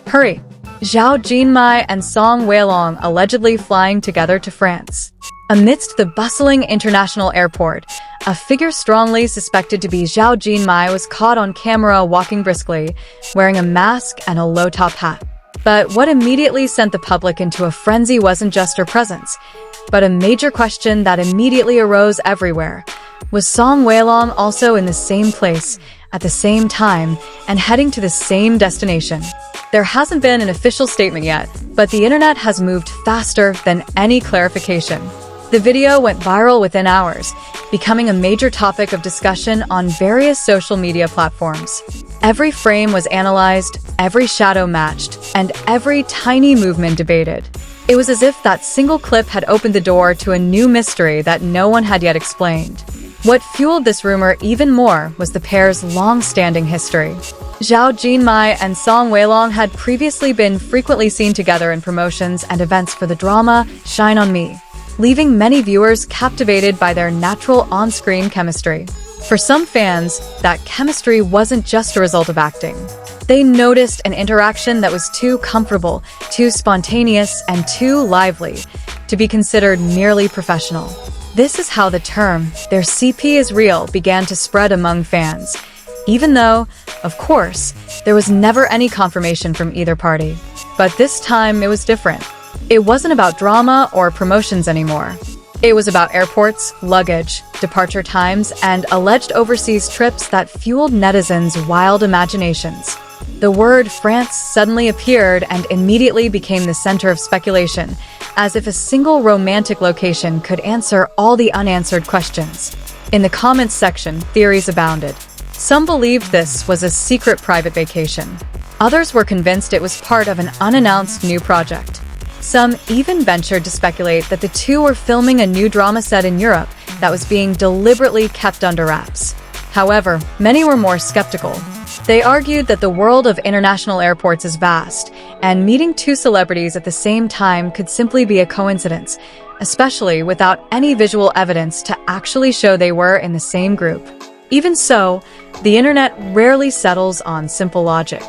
Hurry! Zhao Jinmai and Song Weilong allegedly flying together to France. Amidst the bustling international airport, a figure strongly suspected to be Zhao Jinmai was caught on camera walking briskly, wearing a mask and a low-top hat. But what immediately sent the public into a frenzy wasn't just her presence, but a major question that immediately arose everywhere. Was Song Weilong also in the same place, at the same time, and heading to the same destination? There hasn't been an official statement yet, but the internet has moved faster than any clarification. The video went viral within hours, becoming a major topic of discussion on various social media platforms. Every frame was analyzed, every shadow matched, and every tiny movement debated. It was as if that single clip had opened the door to a new mystery that no one had yet explained. What fueled this rumor even more was the pair's long-standing history. Zhao Jinmai and Song Weilong had previously been frequently seen together in promotions and events for the drama Shine on Me, leaving many viewers captivated by their natural on-screen chemistry. For some fans, that chemistry wasn't just a result of acting. They noticed an interaction that was too comfortable, too spontaneous, and too lively to be considered merely professional. This is how the term, "their CP is real," began to spread among fans, even though, of course, there was never any confirmation from either party. But this time it was different. It wasn't about drama or promotions anymore. It was about airports, luggage, departure times, and alleged overseas trips that fueled netizens' wild imaginations. The word France suddenly appeared and immediately became the center of speculation, as if a single romantic location could answer all the unanswered questions. In the comments section, theories abounded. Some believed this was a secret private vacation. Others were convinced it was part of an unannounced new project. Some even ventured to speculate that the two were filming a new drama set in Europe that was being deliberately kept under wraps. However, many were more skeptical. They argued that the world of international airports is vast, and meeting two celebrities at the same time could simply be a coincidence, especially without any visual evidence to actually show they were in the same group. Even so, the internet rarely settles on simple logic.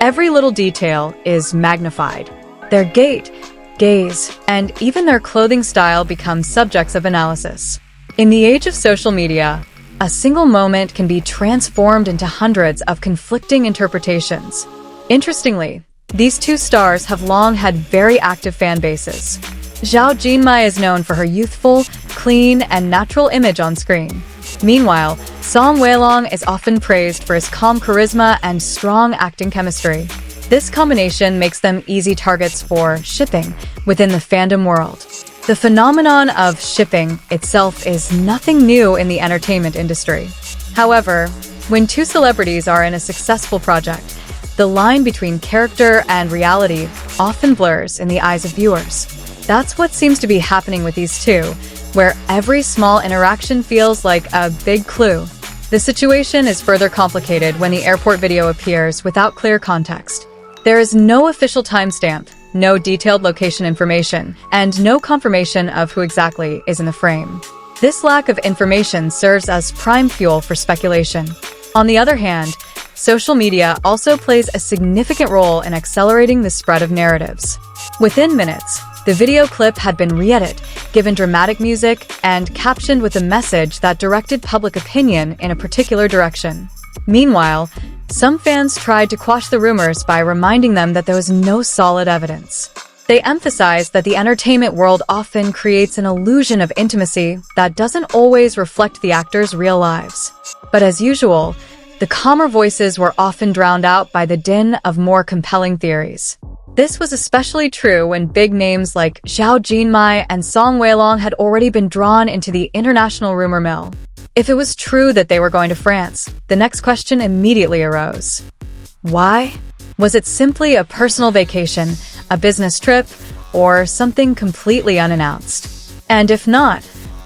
Every little detail is magnified. Their gait, gaze, and even their clothing style become subjects of analysis. In the age of social media, a single moment can be transformed into hundreds of conflicting interpretations. Interestingly, these two stars have long had very active fan bases. Zhao Jinmai is known for her youthful, clean, and natural image on screen. Meanwhile, Song Weilong is often praised for his calm charisma and strong acting chemistry. This combination makes them easy targets for shipping within the fandom world. The phenomenon of shipping itself is nothing new in the entertainment industry. However, when two celebrities are in a successful project, the line between character and reality often blurs in the eyes of viewers. That's what seems to be happening with these two, where every small interaction feels like a big clue. The situation is further complicated when the airport video appears without clear context. There is no official timestamp, no detailed location information, and no confirmation of who exactly is in the frame. This lack of information serves as prime fuel for speculation. On the other hand, social media also plays a significant role in accelerating the spread of narratives. Within minutes, the video clip had been re-edited, given dramatic music, and captioned with a message that directed public opinion in a particular direction. Meanwhile, some fans tried to quash the rumors by reminding them that there was no solid evidence. They emphasized that the entertainment world often creates an illusion of intimacy that doesn't always reflect the actors' real lives. But as usual, the calmer voices were often drowned out by the din of more compelling theories. This was especially true when big names like Zhao Jinmai and Song Weilong had already been drawn into the international rumor mill. If it was true that they were going to France, the next question immediately arose. Why? Was it simply a personal vacation, a business trip, or something completely unannounced? And if not,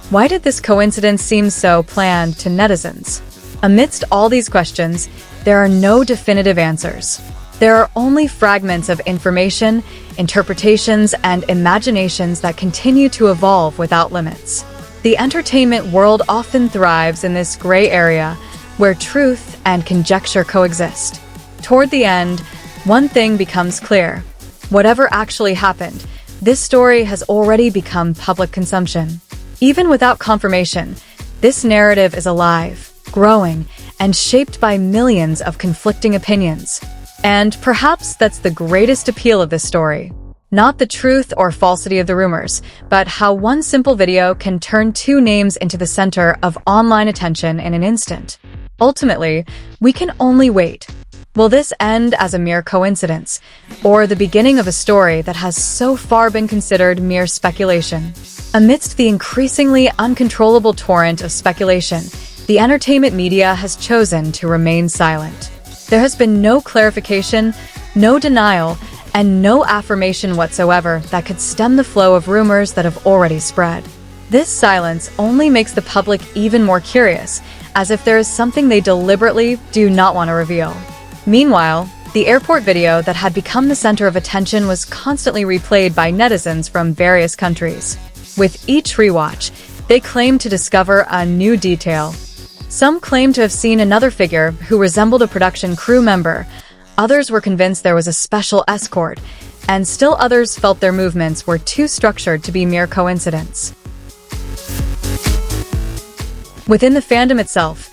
why did this coincidence seem so planned to netizens? Amidst all these questions, there are no definitive answers. There are only fragments of information, interpretations, and imaginations that continue to evolve without limits. The entertainment world often thrives in this gray area, where truth and conjecture coexist. Toward the end, one thing becomes clear. Whatever actually happened, this story has already become public consumption. Even without confirmation, this narrative is alive, growing, and shaped by millions of conflicting opinions. And perhaps that's the greatest appeal of this story. Not the truth or falsity of the rumors, but how one simple video can turn two names into the center of online attention in an instant. Ultimately, we can only wait. Will this end as a mere coincidence, or the beginning of a story that has so far been considered mere speculation? Amidst the increasingly uncontrollable torrent of speculation, the entertainment media has chosen to remain silent. There has been no clarification, no denial, and no affirmation whatsoever that could stem the flow of rumors that have already spread. This silence only makes the public even more curious, as if there is something they deliberately do not want to reveal. Meanwhile, the airport video that had become the center of attention was constantly replayed by netizens from various countries. With each rewatch, they claimed to discover a new detail. Some claimed to have seen another figure who resembled a production crew member, others were convinced there was a special escort, and still others felt their movements were too structured to be mere coincidence. Within the fandom itself,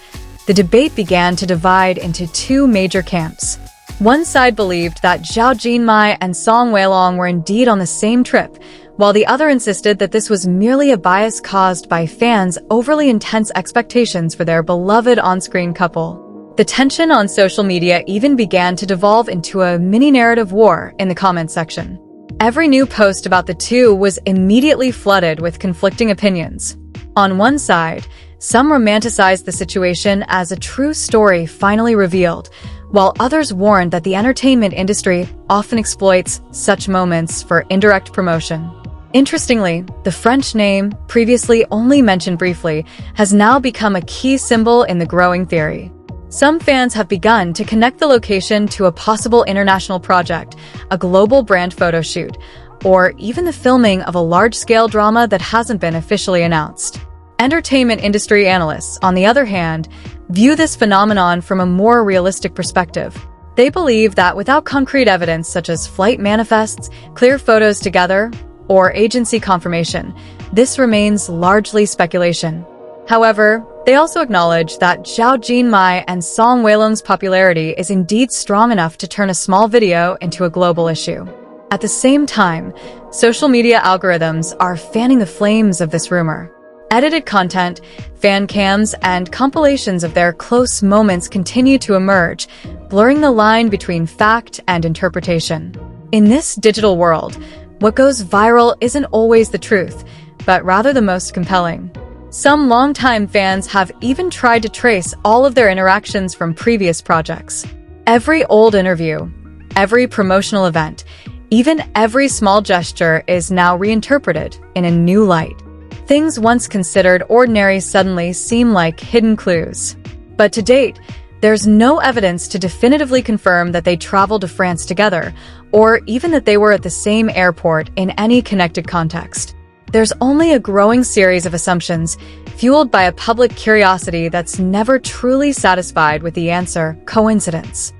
the debate began to divide into two major camps. One side believed that Zhao Jinmai and Song Weilong were indeed on the same trip, while the other insisted that this was merely a bias caused by fans' overly intense expectations for their beloved on-screen couple. The tension on social media even began to devolve into a mini-narrative war in the comments section. Every new post about the two was immediately flooded with conflicting opinions. On one side, some romanticized the situation as a true story finally revealed, while others warned that the entertainment industry often exploits such moments for indirect promotion. Interestingly, the French name, previously only mentioned briefly, has now become a key symbol in the growing theory. Some fans have begun to connect the location to a possible international project, a global brand photo shoot, or even the filming of a large-scale drama that hasn't been officially announced. Entertainment industry analysts, on the other hand, view this phenomenon from a more realistic perspective. They believe that without concrete evidence such as flight manifests, clear photos together, or agency confirmation, this remains largely speculation. However, they also acknowledge that Zhao Jinmai and Song Weilong's popularity is indeed strong enough to turn a small video into a global issue. At the same time, social media algorithms are fanning the flames of this rumor. Edited content, fan cams, and compilations of their close moments continue to emerge, blurring the line between fact and interpretation. In this digital world, what goes viral isn't always the truth, but rather the most compelling. Some longtime fans have even tried to trace all of their interactions from previous projects. Every old interview, every promotional event, even every small gesture is now reinterpreted in a new light. Things once considered ordinary suddenly seem like hidden clues. But to date, there's no evidence to definitively confirm that they traveled to France together, or even that they were at the same airport in any connected context. There's only a growing series of assumptions, fueled by a public curiosity that's never truly satisfied with the answer, coincidence.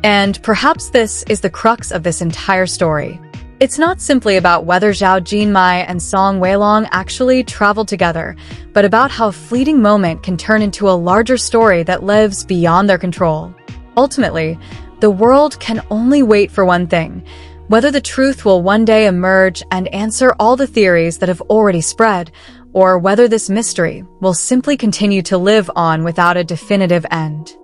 And perhaps this is the crux of this entire story. It's not simply about whether Zhao Jinmai and Song Weilong actually traveled together, but about how a fleeting moment can turn into a larger story that lives beyond their control. Ultimately, the world can only wait for one thing: whether the truth will one day emerge and answer all the theories that have already spread, or whether this mystery will simply continue to live on without a definitive end.